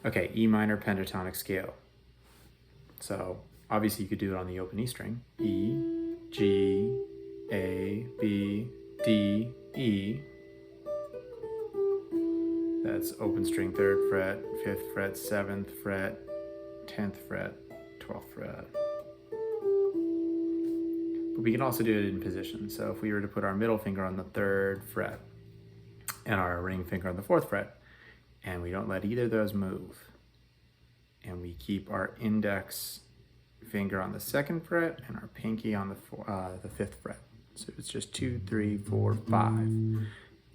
Okay, E minor pentatonic scale. So obviously you could do it on the open E string. E, G, A, B, D, E. That's open string 3rd fret, 5th fret, 7th fret, 10th fret, 12th fret. But we can also do it in position. So if we were to put our middle finger on the 3rd fret and our ring finger on the 4th fret, and we don't let either of those move, and we keep our index finger on the 2nd fret and our pinky on the 5th fret. So it's just 2, 3, 4, 5.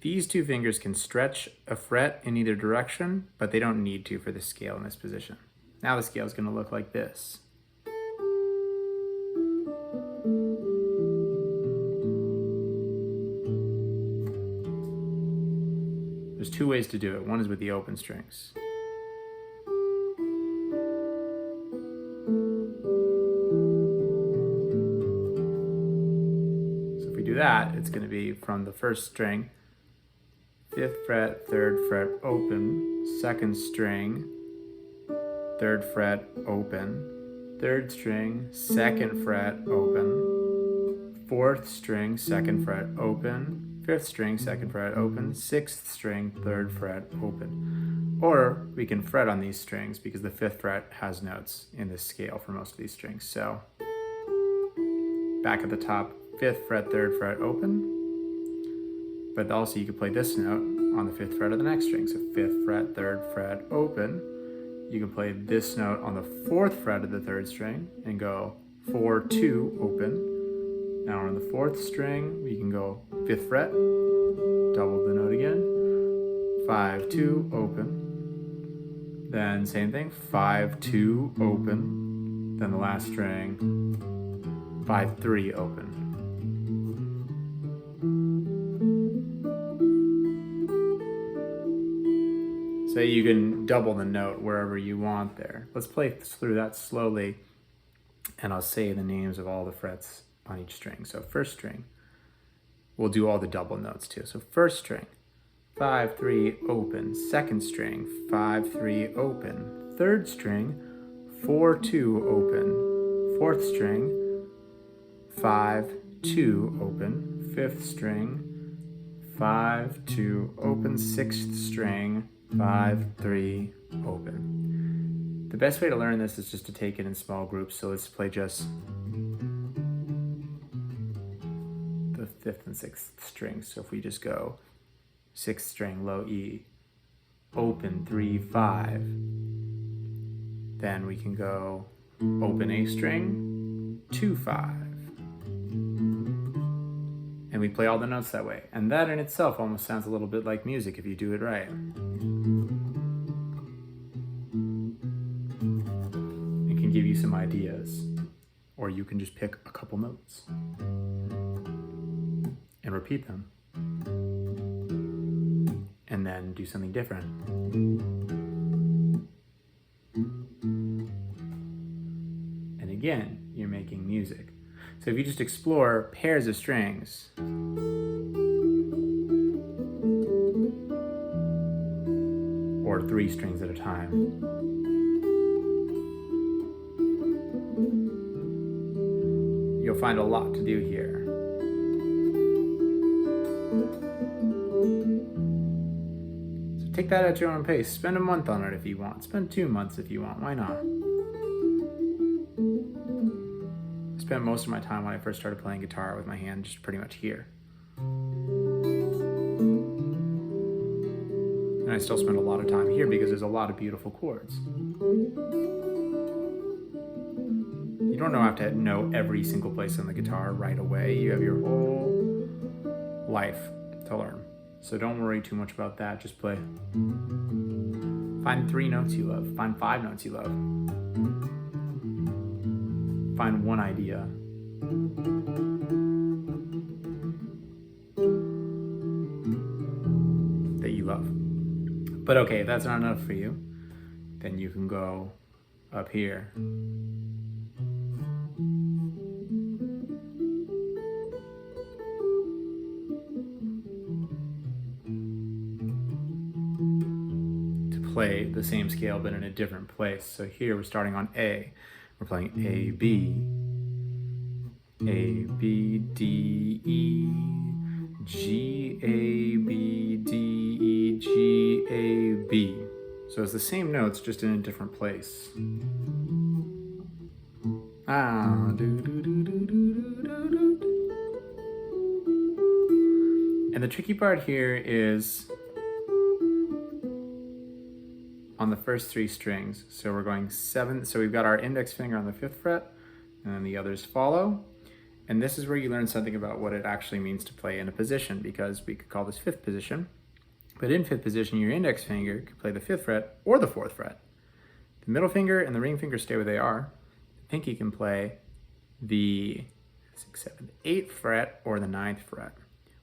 These two fingers can stretch a fret in either direction, but they don't need to for the scale in this position. Now the scale is going to look like this. There's two ways to do it. One is with the open strings. So if we do that, it's going to be from the 1st string, 5th fret, 3rd fret, open, 2nd string, 3rd fret, open, 3rd string, 2nd fret, open, 4th string, 2nd fret, open, 5th string, 2nd fret, open, 6th string, 3rd fret, open. Or we can fret on these strings because the 5th fret has notes in this scale for most of these strings. So back at the top, 5th fret, 3rd fret, open. But also you could play this note on the 5th fret of the next string. So 5th fret, 3rd fret, open. You can play this note on the 4th fret of the 3rd string and go 4, 2, open. Now on the 4th string, we can go 5th fret, double the note again, 5, 2, open. Then same thing, 5, 2, open. Then the last string, 5, 3, open. So you can double the note wherever you want there. Let's play through that slowly, and I'll say the names of all the frets on each string. So 1st string, we'll do all the double notes too. So 1st string, 5, 3, open. 2nd string, 5, 3, open. 3rd string, 4, 2, open. 4th string, 5, 2, open. 5th string, 5, 2, open. 6th string, 5, 3, open. The best way to learn this is just to take it in small groups. So let's play just the 5th and 6th strings. So if we just go 6th string, low E, open 3, 5, then we can go open A string, 2, 5. And we play all the notes that way. And that in itself almost sounds a little bit like music if you do it right. It can give you some ideas. Or you can just pick a couple notes and repeat them. And then do something different. And again, you're making music. So if you just explore pairs of strings, or 3 strings at a time, you'll find a lot to do here. So take that at your own pace. Spend a month on it if you want. Spend 2 months if you want. Why not? I spent most of my time when I first started playing guitar with my hand just pretty much here. And I still spend a lot of time here because there's a lot of beautiful chords. You don't have to know every single place on the guitar right away. You have your whole life to learn. So don't worry too much about that. Just play. Find 3 notes you love. Find 5 notes you love. Find one idea. That you love. But okay, if that's not enough for you, then you can go up here. To play the same scale but in a different place. So here we're starting on A. We're playing A, B, D, E, G, A, B, D, E, G, A, B. So it's the same notes, just in a different place. Ah, do, do, do, do, do, do, do. And the tricky part here is on the first 3 strings. So we're going 7, so we've got our index finger on the 5th fret, and then the others follow. And this is where you learn something about what it actually means to play in a position, because we could call this 5th position. But in 5th position, your index finger could play the 5th fret or the 4th fret. The middle finger and the ring finger stay where they are. The pinky can play the 6th, 7th, 8th fret or the 9th fret.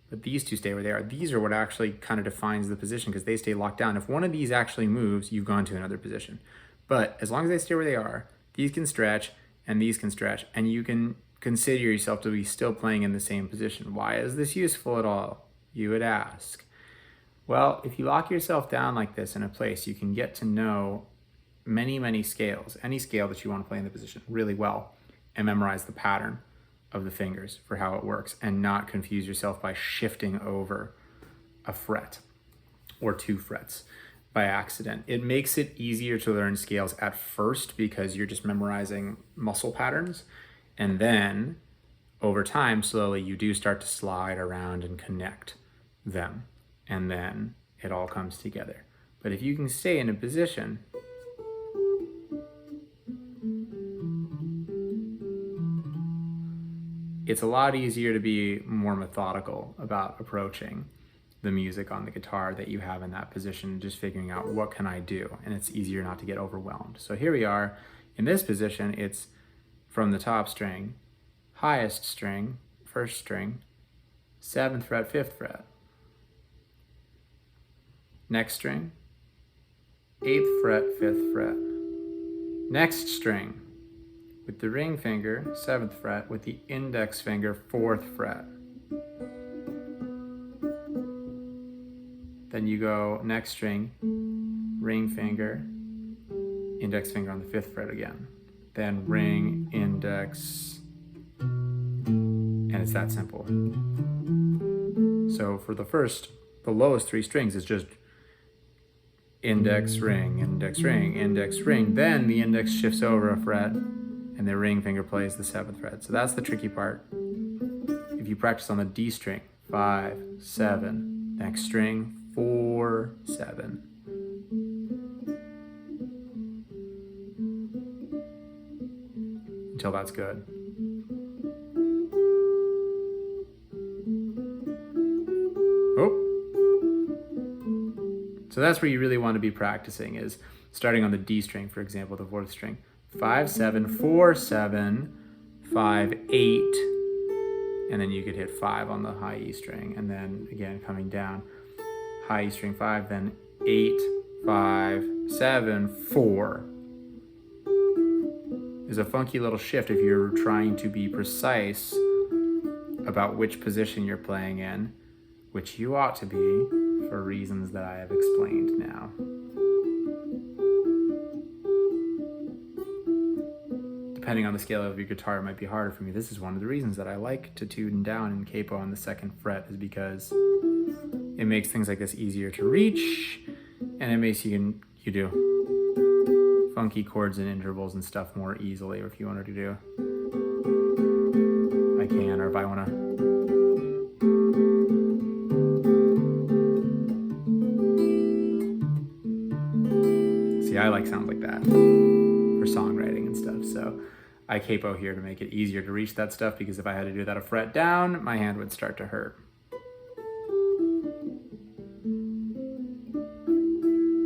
But these two stay where they are. These are what actually kind of defines the position, because they stay locked down. If one of these actually moves, you've gone to another position. But as long as they stay where they are, these can stretch and these can stretch, and you can consider yourself to be still playing in the same position. Why is this useful at all, you would ask? Well, if you lock yourself down like this in a place, you can get to know many, many scales, any scale that you want to play in the position really well, and memorize the pattern of the fingers for how it works, and not confuse yourself by shifting over a fret or 2 frets by accident. It makes it easier to learn scales at first because you're just memorizing muscle patterns, and then over time, slowly, you do start to slide around and connect them, and then it all comes together. But if you can stay in a position it's a lot easier to be more methodical about approaching the music on the guitar that you have in that position, just figuring out what can I do, and it's easier not to get overwhelmed. So here we are in this position. It's from the top string, highest string, 1st string, 7th fret, 5th fret, next string, 8th fret, 5th fret, next string, with the ring finger, 7th fret, with the index finger, 4th fret. Then you go next string, ring finger, index finger on the 5th fret again. Then ring, index, and it's that simple. So for the lowest 3 strings is just index, ring, index, ring, index, ring. Then the index shifts over a fret, and the ring finger plays the 7th fret. So that's the tricky part. If you practice on the D string, 5, 7, next string, 4, 7. Until that's good. Oh. So that's where you really want to be practicing, is starting on the D string, for example, the 4th string. 5, 7, 4, 7, 5, 8, and then you could hit 5 on the high E string, and then again coming down, high E string 5, then 8, 5, 7, 4. Is a funky little shift if you're trying to be precise about which position you're playing in, which you ought to be for reasons that I have explained now. Depending on the scale of your guitar, it might be harder for me. This is one of the reasons that I like to tune down in capo on the 2nd fret, is because it makes things like this easier to reach, and it makes you do funky chords and intervals and stuff more easily. Or if you wanted to do, I can, or if I want to. See, I like sounds like that for songwriting and stuff, so I capo here to make it easier to reach that stuff, because if I had to do that a fret down, my hand would start to hurt.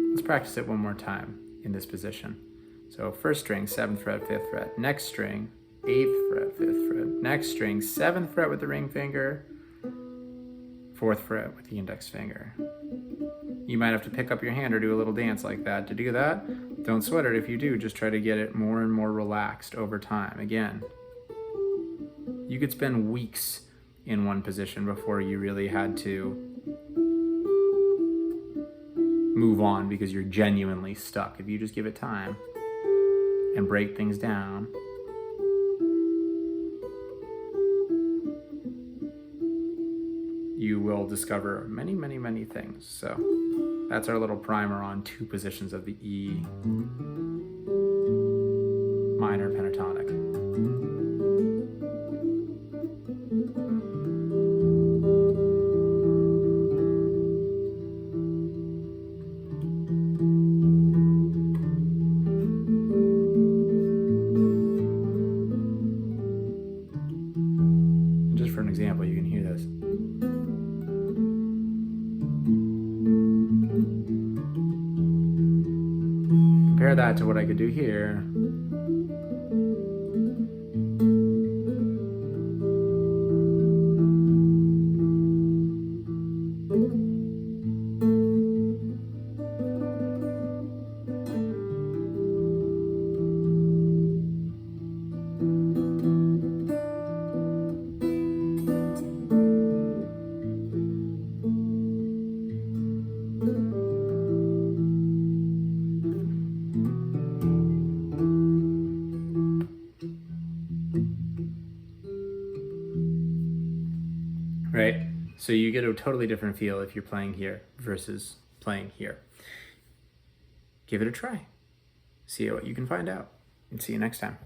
Let's practice it one more time in this position. So 1st string, 7th fret, 5th fret, next string, 8th fret, 5th fret, next string, 7th fret with the ring finger, 4th fret with the index finger. You might have to pick up your hand or do a little dance like that. To do that, don't sweat it if you do. Just try to get it more and more relaxed over time. Again, you could spend weeks in one position before you really had to move on because you're genuinely stuck. If you just give it time and break things down, you will discover many, many, many things. So that's our little primer on 2 positions of the E minor pentatonic. Just for an example, you can hear this. Compare that to what I could do here. Right? So you get a totally different feel if you're playing here versus playing here. Give it a try. See what you can find out. And see you next time.